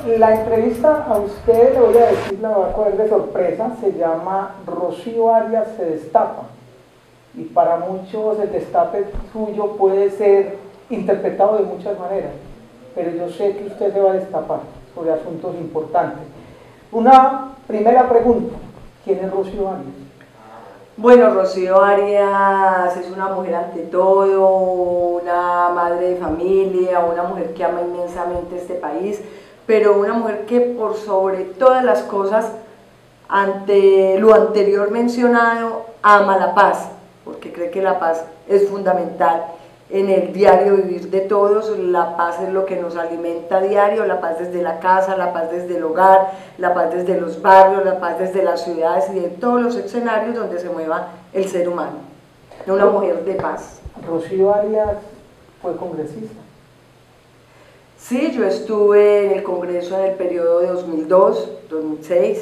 la entrevista a usted, le voy a decir, la va a coger de sorpresa, se llama Rocío Arias se destapa. Y para muchos el destape suyo puede ser interpretado de muchas maneras, pero yo sé que usted se va a destapar sobre asuntos importantes. Una primera pregunta, ¿quién es Rocío Arias? Bueno, Rocío Arias es una mujer ante todo, una madre de familia, una mujer que ama inmensamente este país, pero una mujer que por sobre todas las cosas, ante lo anterior mencionado, ama la paz, porque cree que la paz es fundamental en el diario vivir de todos. La paz es lo que nos alimenta a diario, la paz desde la casa, la paz desde el hogar, la paz desde los barrios, la paz desde las ciudades y de todos los escenarios donde se mueva el ser humano. Una mujer de paz. Rocío Arias fue congresista. Sí, yo estuve en el Congreso en el periodo de 2002-2006,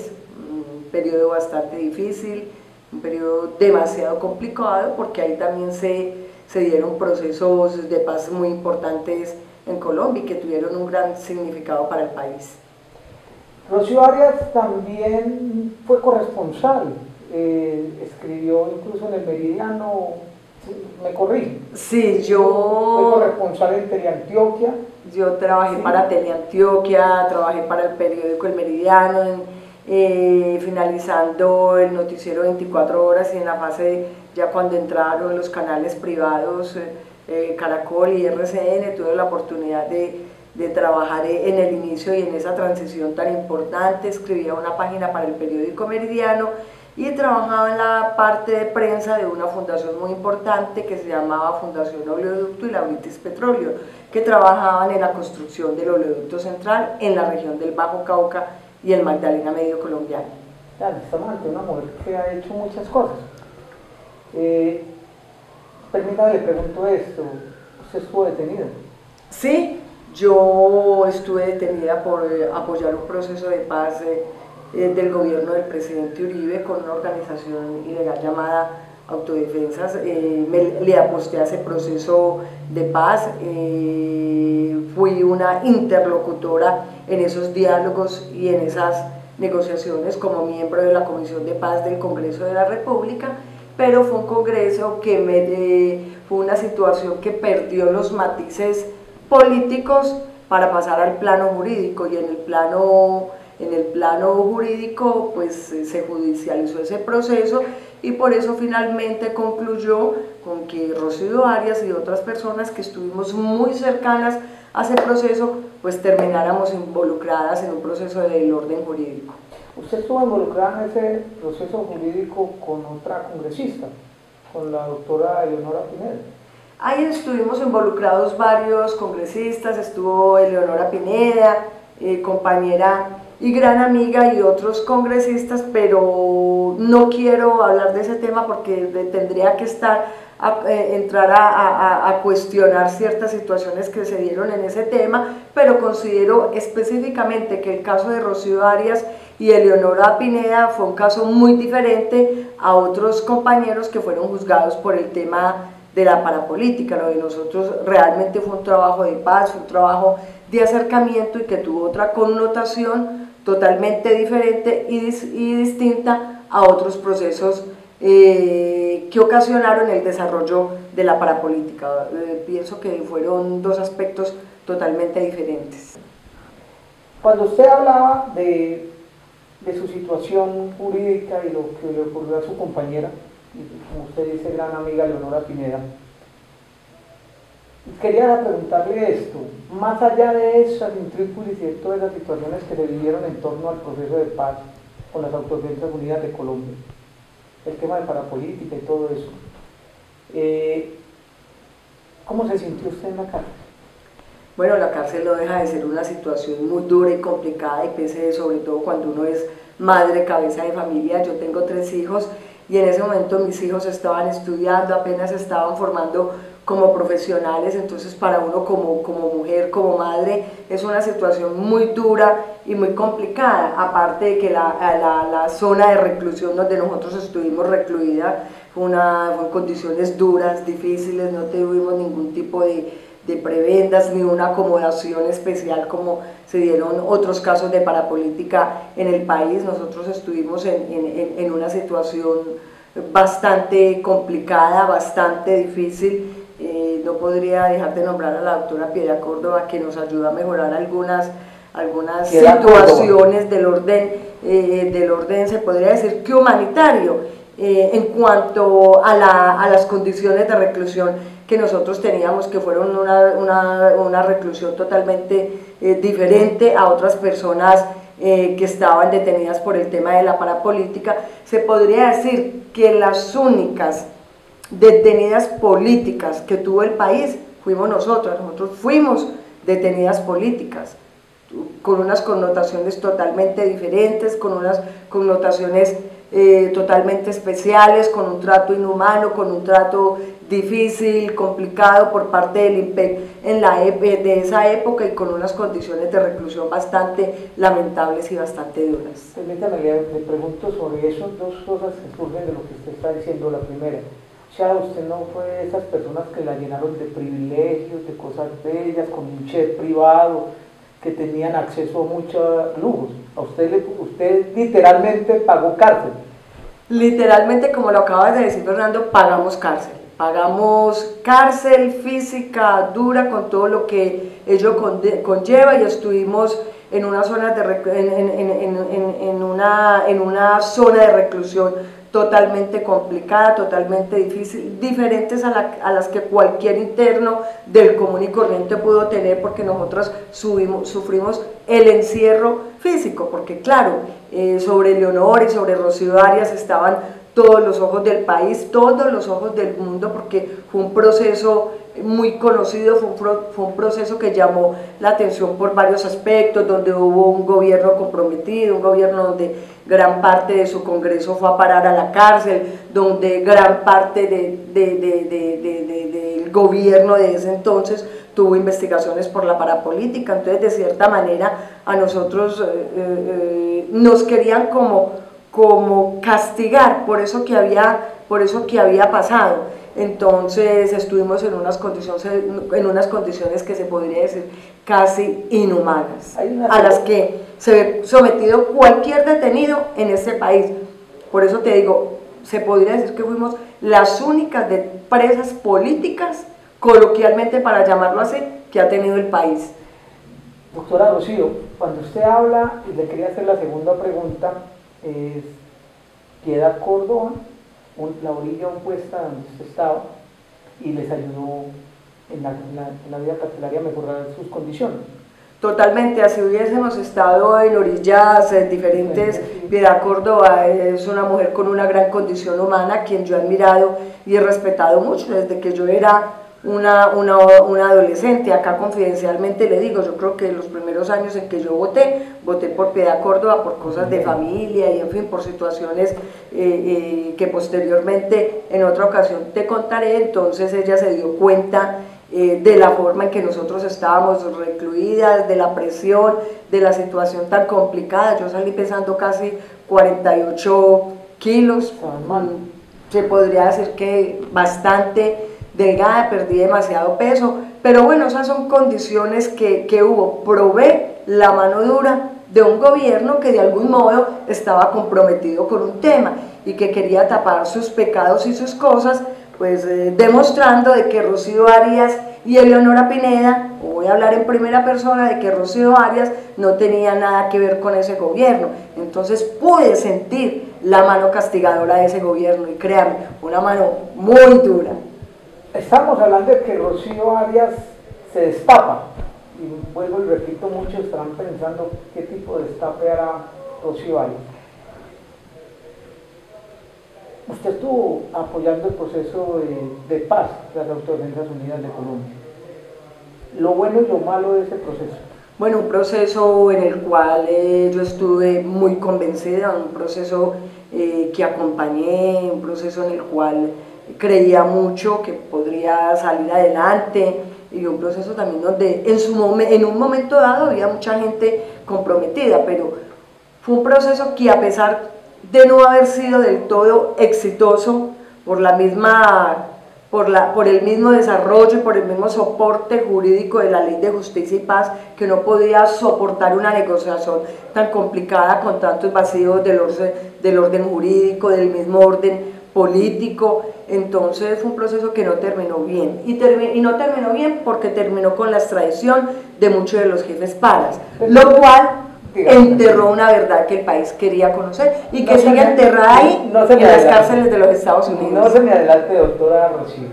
un periodo bastante difícil, un periodo demasiado complicado, porque ahí también se dieron procesos de paz muy importantes en Colombia y que tuvieron un gran significado para el país. Rocío Arias también fue corresponsal, escribió incluso en el Meridiano, ¿me corrijo? Sí, Fue corresponsal en Teleantioquia. Yo trabajé para Teleantioquia, trabajé para el periódico El Meridiano, finalizando el noticiero 24 horas y en la fase ya cuando entraron los canales privados, Caracol y RCN, tuve la oportunidad de trabajar en el inicio y en esa transición tan importante. Escribía una página para el periódico Meridiano y trabajaba en la parte de prensa de una fundación muy importante que se llamaba Fundación Oleoducto y Lauritis Petróleo, que trabajaban en la construcción del oleoducto central en la región del Bajo Cauca y el Magdalena Medio colombiano. Claro, estamos ante una mujer que ha hecho muchas cosas. Permítame, le pregunto esto, ¿usted estuvo detenida? Sí, yo estuve detenida por apoyar un proceso de paz del gobierno del presidente Uribe con una organización ilegal llamada Autodefensas. Le aposté a ese proceso de paz, fui una interlocutora en esos diálogos y en esas negociaciones como miembro de la Comisión de Paz del Congreso de la República, pero fue un congreso que fue una situación que perdió los matices políticos para pasar al plano jurídico, y en el plano jurídico pues se judicializó ese proceso y por eso finalmente concluyó con que Rocío Arias y otras personas que estuvimos muy cercanas a ese proceso pues termináramos involucradas en un proceso del orden jurídico. ¿Usted estuvo involucrada en ese proceso jurídico con otra congresista, con la doctora Eleonora Pineda? Ahí estuvimos involucrados varios congresistas, estuvo Eleonora Pineda, compañera y gran amiga, y otros congresistas, pero no quiero hablar de ese tema porque tendría que entrar a cuestionar ciertas situaciones que se dieron en ese tema, pero considero específicamente que el caso de Rocío Arias y Eleonora Pineda fue un caso muy diferente a otros compañeros que fueron juzgados por el tema de la parapolítica. Lo de nosotros realmente fue un trabajo de paz, fue un trabajo de acercamiento y que tuvo otra connotación totalmente diferente y distinta a otros procesos que ocasionaron el desarrollo de la parapolítica. Pienso que fueron dos aspectos totalmente diferentes. Cuando usted hablaba de su situación jurídica y lo que le ocurrió a su compañera, como usted dice, gran amiga Leonora Pineda, quería preguntarle esto, más allá de esas intrínculas y de todas las situaciones que se vivieron en torno al proceso de paz con las Autodefensas Unidas de Colombia, el tema de parapolítica y todo eso, ¿cómo se sintió usted en la cárcel? Bueno, la cárcel no deja de ser una situación muy dura y complicada, y pese, sobre todo cuando uno es madre, cabeza de familia. Yo tengo 3 hijos y en ese momento mis hijos estaban estudiando, apenas estaban formando como profesionales, entonces para uno como mujer, como madre, es una situación muy dura y muy complicada, aparte de que la zona de reclusión donde nosotros estuvimos recluida fue en condiciones duras, difíciles, no tuvimos ningún tipo de de prebendas ni una acomodación especial como se dieron otros casos de parapolítica en el país. Nosotros estuvimos en una situación bastante complicada, bastante difícil. No podría dejar de nombrar a la doctora Piedad Córdoba, que nos ayuda a mejorar algunas situaciones del orden, se podría decir que humanitario, en cuanto a las condiciones de reclusión que nosotros teníamos, que fueron una reclusión totalmente diferente a otras personas que estaban detenidas por el tema de la parapolítica. Se podría decir que las únicas detenidas políticas que tuvo el país fuimos nosotros fuimos detenidas políticas, con unas connotaciones totalmente diferentes, con unas connotaciones totalmente especiales, con un trato inhumano, con un trato difícil, complicado por parte del IMPEC de esa época, y con unas condiciones de reclusión bastante lamentables y bastante duras. Permítame, le pregunto sobre eso, dos cosas que surgen de lo que usted está diciendo. La primera, o sea, usted no fue de esas personas que la llenaron de privilegios, de cosas bellas, con un chef privado, que tenían acceso a muchos lujos. A usted literalmente pagó cárcel. Literalmente, como lo acabas de decir, Fernando, pagamos cárcel. Pagamos cárcel física, dura, con todo lo que ello conlleva, y estuvimos en una zona en una zona de reclusión totalmente complicada, totalmente difícil, diferentes a las que cualquier interno del común y corriente pudo tener, porque nosotros sufrimos el encierro físico, porque claro, sobre Leonor y sobre Rocío Arias estaban todos los ojos del país, todos los ojos del mundo, porque fue un proceso muy conocido, fue un proceso que llamó la atención por varios aspectos, donde hubo un gobierno comprometido, un gobierno donde gran parte de su congreso fue a parar a la cárcel, donde gran parte del gobierno de ese entonces tuvo investigaciones por la parapolítica. Entonces, de cierta manera, a nosotros nos querían como castigar por eso que había pasado. Entonces estuvimos en unas condiciones que se podría decir casi inhumanas, a las que se ve sometido cualquier detenido en este país. Por eso te digo, se podría decir que fuimos las únicas presas políticas, coloquialmente para llamarlo así, que ha tenido el país. Doctora Rocío, cuando usted habla, y le quería hacer la segunda pregunta, es Piedad Córdoba, la orilla opuesta donde usted estaba, y les ayudó en la vida carcelaria a mejorar sus condiciones. Totalmente, así hubiésemos estado en orillas diferentes. Piedad Córdoba es una mujer con una gran condición humana, quien yo he admirado y he respetado mucho desde que yo era una adolescente. Acá confidencialmente le digo, yo creo que los primeros años en que yo voté por Piedad Córdoba, por cosas de familia y en fin, por situaciones que posteriormente en otra ocasión te contaré. Entonces ella se dio cuenta de la forma en que nosotros estábamos recluidas, de la presión, de la situación tan complicada. Yo salí pesando casi 48 kilos, se podría decir que bastante delgada, perdí demasiado peso, pero bueno, esas son condiciones que hubo. Probé la mano dura de un gobierno que de algún modo estaba comprometido con un tema y que quería tapar sus pecados y sus cosas, pues demostrando de que Rocío Arias y Eleonora Pineda, o voy a hablar en primera persona, de que Rocío Arias no tenía nada que ver con ese gobierno. Entonces pude sentir la mano castigadora de ese gobierno, y créanme, una mano muy dura. Estamos hablando de que Rocío Arias se destapa, y vuelvo y repito, muchos estarán pensando qué tipo de destape hará Rocío Arias. Usted estuvo apoyando el proceso de paz de las Autodefensas Unidas de Colombia. Lo bueno y lo malo de ese proceso. Bueno, un proceso en el cual yo estuve muy convencida, un proceso que acompañé, un proceso en el cual creía mucho que podría salir adelante, y un proceso también donde en un momento dado había mucha gente comprometida, pero fue un proceso que, a pesar de no haber sido del todo exitoso por la misma por el mismo desarrollo y por el mismo soporte jurídico de la Ley de Justicia y Paz, que no podía soportar una negociación tan complicada con tantos vacíos del orden jurídico, del mismo orden político. Entonces fue un proceso que no terminó bien, y no terminó bien porque terminó con la extradición de muchos de los jefes paras, lo cual enterró una verdad que el país quería conocer y que sigue enterrada ahí en las cárceles de los Estados Unidos. No se me adelante, doctora Rocío.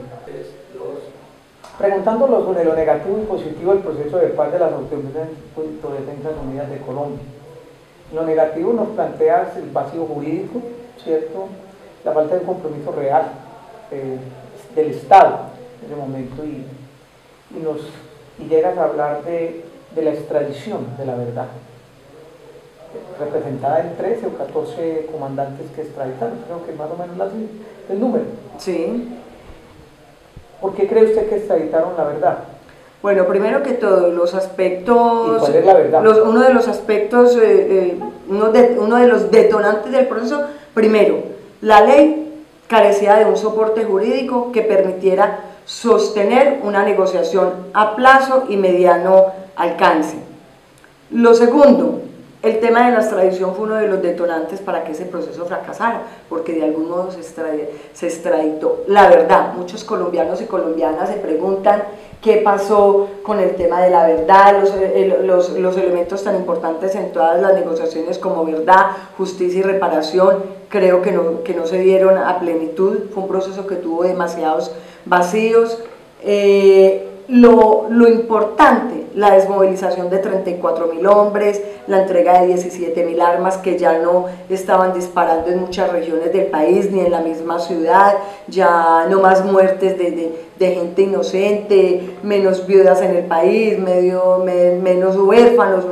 Preguntándolo sobre lo negativo y positivo del proceso de paz de las Autodefensas Unidas de Colombia. Lo negativo nos plantea el vacío jurídico, ¿cierto? La falta de compromiso real del Estado en ese momento, y llegas a hablar de la extradición de la verdad, representada en 13 o 14 comandantes que extraditaron, creo que más o menos el número. Sí. ¿Por qué cree usted que extraditaron la verdad? Bueno, primero que todo, los aspectos... ¿Y cuál es la verdad? Uno de los aspectos, uno de los detonantes del proceso, primero, la ley carecía de un soporte jurídico que permitiera sostener una negociación a plazo y mediano alcance. Lo segundo, el tema de la extradición fue uno de los detonantes para que ese proceso fracasara, porque de algún modo se extraditó la verdad. Muchos colombianos y colombianas se preguntan qué pasó con el tema de la verdad, los elementos tan importantes en todas las negociaciones como verdad, justicia y reparación, creo que no se dieron a plenitud. Fue un proceso que tuvo demasiados vacíos. Lo importante, la desmovilización de 34.000 hombres, la entrega de 17.000 armas que ya no estaban disparando en muchas regiones del país, ni en la misma ciudad, ya no más muertes de gente inocente, menos viudas en el país, menos huérfanos,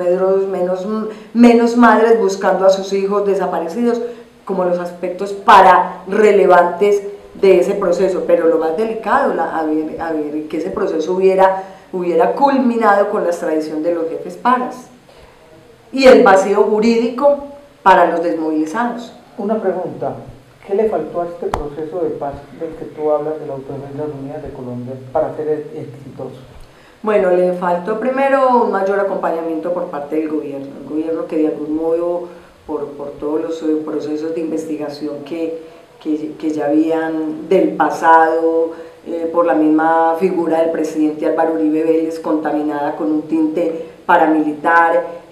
menos madres buscando a sus hijos desaparecidos, como los aspectos relevantes de ese proceso. Pero lo más delicado, que ese proceso hubiera culminado con la extradición de los jefes paras y el vacío jurídico para los desmovilizados. Una pregunta, ¿qué le faltó a este proceso de paz del que tú hablas de la Autodefensas Unidas de Colombia para ser exitoso? Bueno, le faltó primero un mayor acompañamiento por parte del gobierno, el gobierno que de algún modo, por todos los procesos de investigación que ya habían del pasado, por la misma figura del presidente Álvaro Uribe Vélez contaminada con un tinte paramilitar,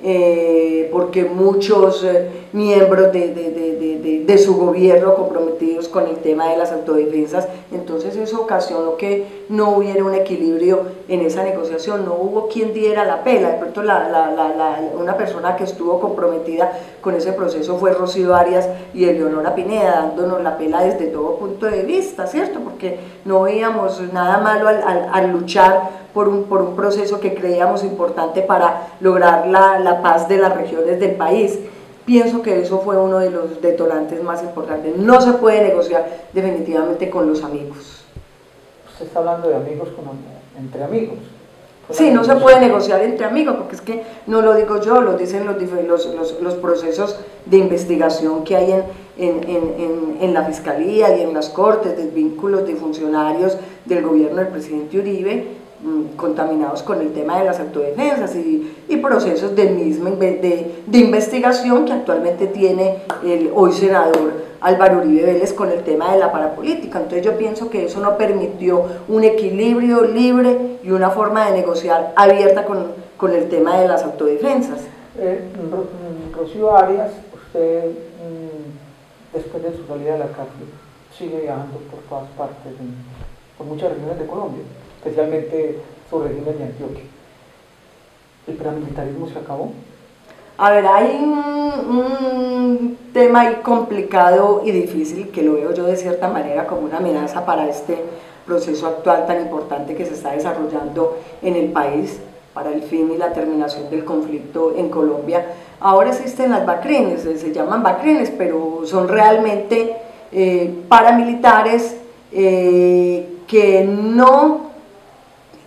porque muchos miembros de su gobierno comprometidos con el tema de las autodefensas, entonces eso ocasionó que no hubiera un equilibrio en esa negociación, no hubo quien diera la pela. De pronto una persona que estuvo comprometida con ese proceso fue Rocío Arias y Eleonora Pineda, dándonos la pela desde todo punto de vista, ¿cierto? Porque no veíamos nada malo al luchar por un proceso que creíamos importante para lograr la paz de las regiones del país. Pienso que eso fue uno de los detonantes más importantes. No se puede negociar definitivamente con los amigos. Usted está hablando de amigos entre amigos. Sí, no se puede negociar entre amigos, porque es que no lo digo yo, lo dicen los procesos de investigación que hay en la Fiscalía y en las Cortes, de vínculos de funcionarios del gobierno del presidente Uribe, contaminados con el tema de las autodefensas y procesos de investigación que actualmente tiene el hoy senador Álvaro Uribe Vélez con el tema de la parapolítica. Entonces yo pienso que eso no permitió un equilibrio libre y una forma de negociar abierta con el tema de las autodefensas. Rocío Arias, usted después de su salida de la cárcel sigue viajando por todas partes, por muchas regiones de Colombia, especialmente sus regiones de Antioquia. ¿El paramilitarismo se acabó? A ver, hay un tema ahí complicado y difícil que lo veo yo de cierta manera como una amenaza para este proceso actual tan importante que se está desarrollando en el país para el fin y la terminación del conflicto en Colombia. Ahora existen las BACRINES, se llaman BACRINES, pero son realmente paramilitares que no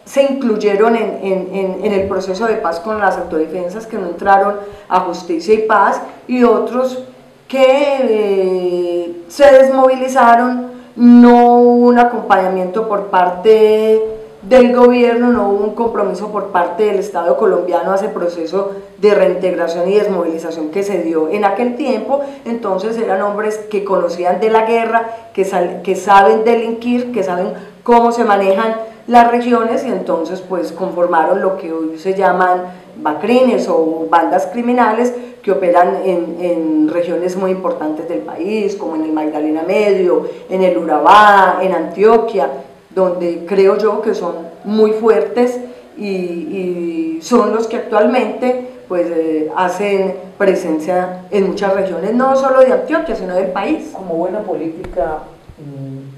se incluyeron en el proceso de paz con las autodefensas, que no entraron a justicia y paz, y otros que se desmovilizaron, no hubo un acompañamiento por parte del gobierno, no hubo un compromiso por parte del Estado colombiano a ese proceso de reintegración y desmovilización que se dio en aquel tiempo. Entonces eran hombres que conocían de la guerra, que saben delinquir, que saben cómo se manejan las regiones, y entonces pues conformaron lo que hoy se llaman bacrines o bandas criminales que operan en regiones muy importantes del país, como en el Magdalena Medio, en el Urabá, en Antioquia, donde creo yo que son muy fuertes y son los que actualmente pues hacen presencia en muchas regiones, no solo de Antioquia, sino del país. Como buena política,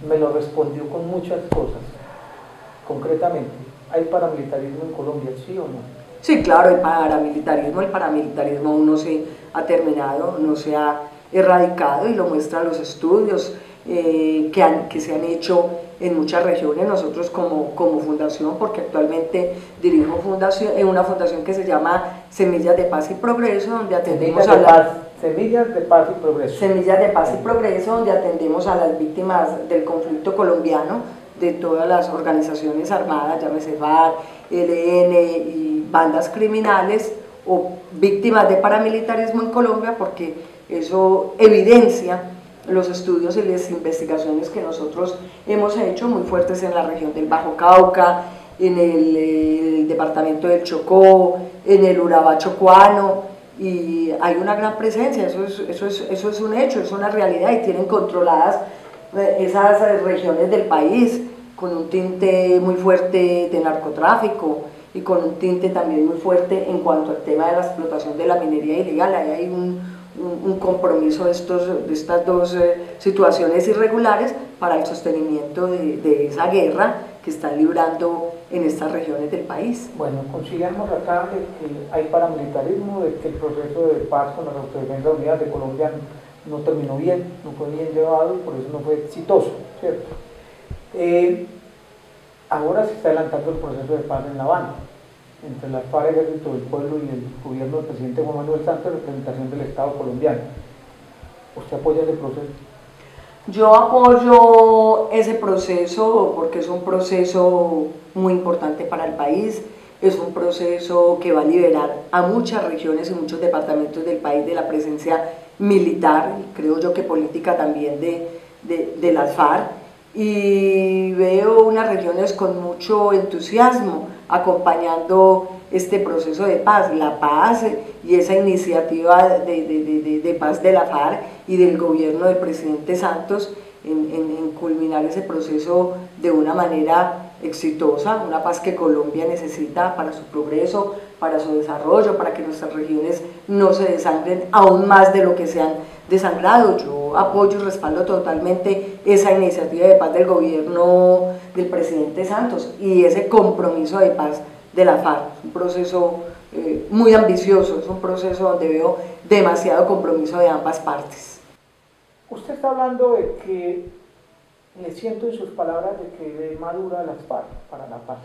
me lo respondió con muchas cosas. Concretamente, ¿hay paramilitarismo en Colombia, sí o no? Sí, claro, el paramilitarismo aún no se ha terminado, no se ha erradicado, y lo muestran los estudios que se han hecho en muchas regiones. Nosotros como fundación, porque actualmente dirijo una fundación que se llama Semillas de Paz y Progreso, donde atendemos Semillas de Paz y Progreso. Semillas de Paz y Progreso, donde atendemos a las víctimas del conflicto colombiano, de todas las organizaciones armadas, llámese FARC, ELN y bandas criminales, o víctimas de paramilitarismo en Colombia, porque eso evidencia los estudios y las investigaciones que nosotros hemos hecho, muy fuertes en la región del Bajo Cauca, en el departamento del Chocó, en el Urabá chocuano, y hay una gran presencia. Eso es un hecho, es una realidad, y tienen controladas esas regiones del país con un tinte muy fuerte de narcotráfico y con un tinte también muy fuerte en cuanto al tema de la explotación de la minería ilegal. Ahí hay un compromiso de estas dos situaciones irregulares para el sostenimiento de esa guerra que están librando en estas regiones del país. Bueno, consideramos acá de que hay paramilitarismo, de que el proceso de paz con las Autodefensas Unidas de Colombia no terminó bien, no fue bien llevado y por eso no fue exitoso, ¿cierto? Ahora se está adelantando el proceso de paz en La Habana, entre las FARC, Ejército del Pueblo y el gobierno del presidente Juan Manuel Santos, en representación del Estado colombiano. ¿Usted apoya ese proceso? Yo apoyo ese proceso porque es un proceso muy importante para el país, es un proceso que va a liberar a muchas regiones y muchos departamentos del país de la presencia militar, creo yo que política también de las FARC, y veo unas regiones con mucho entusiasmo acompañando este proceso de paz, la paz y esa iniciativa de paz de la FARC y del gobierno del presidente Santos en culminar ese proceso de una manera exitosa, una paz que Colombia necesita para su progreso, para su desarrollo, para que nuestras regiones no se desangren aún más de lo que se han desangrado. Yo apoyo y respaldo totalmente esa iniciativa de paz del gobierno del presidente Santos y ese compromiso de paz de la FARC. Es un proceso muy ambicioso, es un proceso donde veo demasiado compromiso de ambas partes. Usted está hablando de que, le siento en sus palabras, de que ve madura las FARC para la paz,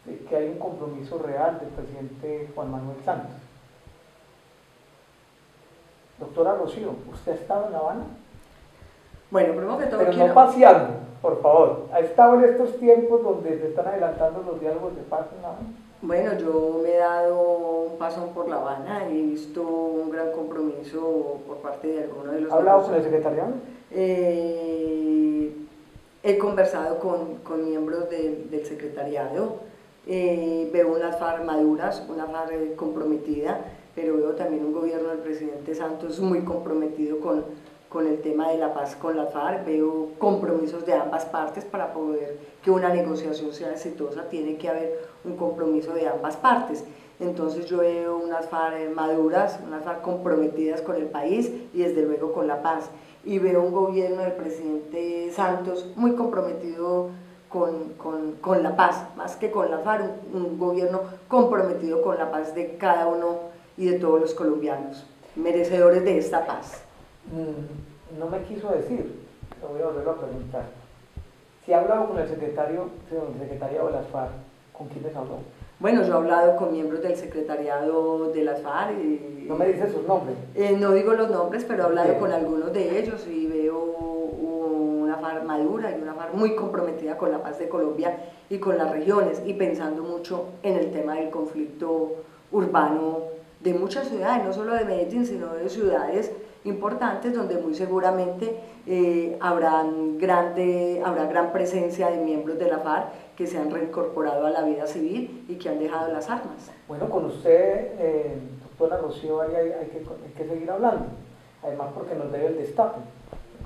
de que hay un compromiso real del presidente Juan Manuel Santos. Doctora Rocío, ¿usted ha estado en La Habana? Bueno, primero que todo pero no paseando, por favor. ¿Ha estado en estos tiempos donde se están adelantando los diálogos de paz en La Habana? Bueno, yo me he dado un pasón por La Habana y he visto un gran compromiso por parte de algunos de los... ¿Ha hablado con el secretariado? He conversado con miembros del secretariado, veo unas FARC maduras, una FARC comprometida, pero veo también un gobierno del presidente Santos muy comprometido con el tema de la paz con la FARC, veo compromisos de ambas partes para poder que una negociación sea exitosa, tiene que haber un compromiso de ambas partes. Entonces yo veo unas FARC maduras, unas FARC comprometidas con el país y desde luego con la paz. Y veo un gobierno del presidente Santos muy comprometido con la paz, más que con la FARC, un gobierno comprometido con la paz de cada uno y de todos los colombianos, merecedores de esta paz. No me quiso decir, lo voy a volver a preguntar. Si ha hablado con el secretariado de las FARC, ¿con quiénes habló? Bueno, yo he hablado con miembros del secretariado de las FARC. ¿No me dice sus nombres? No digo los nombres, pero he hablado con algunos de ellos y veo una FARC madura y una FARC muy comprometida con la paz de Colombia y con las regiones, y pensando mucho en el tema del conflicto urbano de muchas ciudades, no solo de Medellín, sino de ciudades importantes donde muy seguramente habrá gran presencia de miembros de la FARC que se han reincorporado a la vida civil y que han dejado las armas. Bueno, con usted, doctora Rocío Arias, hay que seguir hablando, además porque nos debe el destape.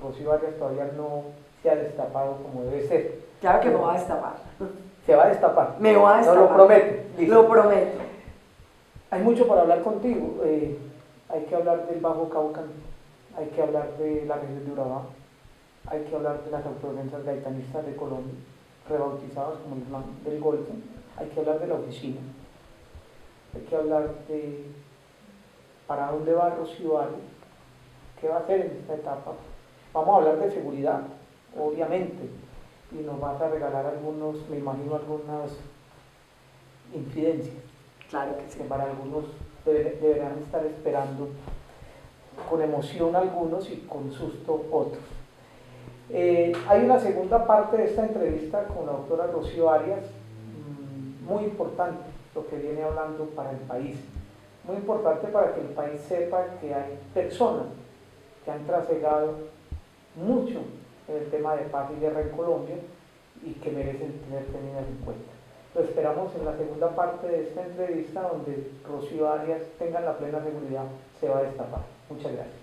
Rocío Arias todavía no se ha destapado como debe ser. Claro que me va a destapar. Se va a destapar. Me va a destapar. No lo promete. Listo. Lo prometo. Hay mucho para hablar contigo. Hay que hablar del Bajo Cauca, hay que hablar de la región de Urabá, hay que hablar de las autodefensas gaitanistas de Colombia, rebautizadas como el Plan del Golfo, hay que hablar de la oficina, hay que hablar de para dónde va Rocío Arias, qué va a hacer en esta etapa. Vamos a hablar de seguridad, obviamente, y nos vas a regalar algunos, me imagino, algunas infidencias. Claro que sí. Que para algunos deberán estar esperando con emoción algunos y con susto otros. Hay una segunda parte de esta entrevista con la doctora Rocío Arias, muy importante lo que viene hablando para el país, muy importante para que el país sepa que hay personas que han trasegado mucho en el tema de paz y guerra en Colombia y que merecen tener tenidas en cuenta. Lo esperamos en la segunda parte de esta entrevista, donde Rocío Arias tenga la plena seguridad, se va a destapar. Muchas gracias.